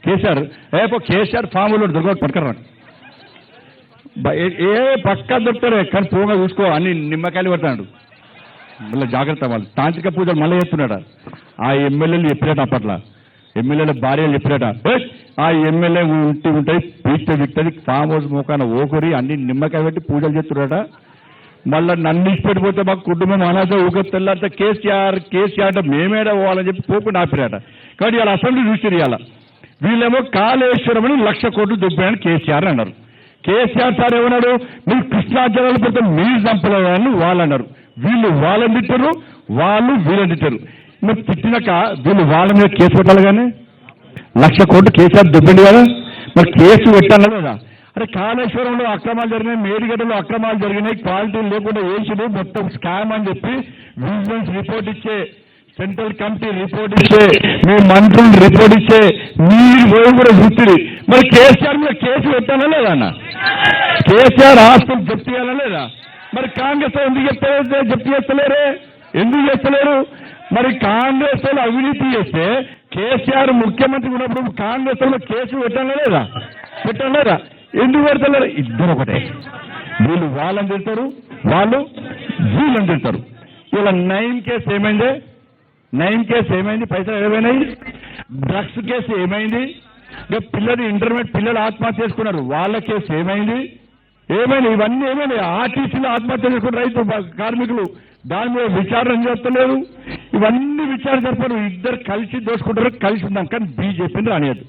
కేసీఆర్ కేసీఆర్ ఫామ్లో దొరకదు పట్టుకరా ఏ పక్కా దొరుకుతారే కానీ పోగా చూసుకో అన్ని నిమ్మకాయలు పడతాడు మళ్ళీ జాగ్రత్త వాళ్ళు తాంత్రిక పూజలు మళ్ళీ చేస్తున్నాడు ఆ ఎమ్మెల్యేలు చెప్పినట్టు అప్పట్లో ఎమ్మెల్యేల భార్యలు చెప్పినట ఆ ఎమ్మెల్యే ఉంటాయి పీచ విక్తది ఫామ్ హౌస్ మోకాన ఓకరి అన్ని నిమ్మకాయ పెట్టి పూజలు చేస్తున్నాడ మళ్ళీ నన్ను ఇచ్చిపెట్టిపోతే మాకు కుటుంబం అనాథ ఊక తెల్లంతా కేసీఆర్ అంటే మేమేడా పోవాలని చెప్పి పోకుండా ఆపిరాట కాబట్టి ఇవాళ అసెంబ్లీ చూసిరు ఇవాళ వీళ్ళేమో కాళేశ్వరం అని 1,00,000 కోట్లు దుబ్బాయని కేసీఆర్ అన్నారు కేసీఆర్ సార్ ఏమన్నాడు మీరు కృష్ణా జలాలు పెడితే మీరు చంపలేదని వాళ్ళు అన్నారు వీళ్ళు వాళ్ళని తిట్టారు వాళ్ళు వీళ్ళని తిట్టారు మరి తిట్టినాక వీళ్ళు వాళ్ళ మీద కేసు పెట్టాలి కానీ 1,00,000 కోట్లు కేసీఆర్ దుబ్బింది కదా మరి కేసు పెట్టాలి కదా అరే కాళేశ్వరంలో అక్రమాలు జరిగినాయి మేడిగడ్డలో అక్రమాలు జరిగినాయి క్వాలిటీ లేకుండా వేసుడు మొత్తం స్కామ్ అని చెప్పి విజిలెన్స్ రిపోర్ట్ ఇచ్చే సెంట్రల్ కమిటీ రిపోర్ట్ ఇచ్చే మీ మంత్రులు రిపోర్ట్ ఇచ్చే మీరు పోయి కూడా చూస్తుంది మరి కేసీఆర్ మీద కేసు పెట్టాలా లేదా అన్న కేసీఆర్ ఆస్తులు జప్తు చేయాలా లేదా మరి కాంగ్రెస్ ఎందుకు జప్తు చేస్తలేరే ఎందుకు చేస్తలేరు మరి కాంగ్రెస్ లో అవినీతి చేస్తే కేసీఆర్ ముఖ్యమంత్రి ఉన్నప్పుడు కాంగ్రెస్ లో కేసు పెట్టాలా లేదా ఎందుకు పెడతలేరు ఇద్దరు ఒకటే వీళ్ళు వాళ్ళని తిడతారు వాళ్ళు వీళ్ళని తిడతారు ఇలా 9 కేసు ఏమైంది పైసలు ఏమైనాయి డ్రగ్స్ కేసు ఏమైంది ఇక ఇంటర్మీడియట్ పిల్లలు ఆత్మహత్య చేసుకున్నారు వాళ్ళ కేసు ఏమైంది ఇవన్నీ ఏమైనాయి ఆర్టీసీలో ఆత్మహత్య చేసుకున్న రైతు కార్మికులు దాని మీద విచారణ చేస్తలేరు ఇవన్నీ విచారణ జరపరు ఇద్దరు కలిసి దోసుకుంటారు కలిసి ఉన్నాం కానీ బీజేపీని రానియద్దు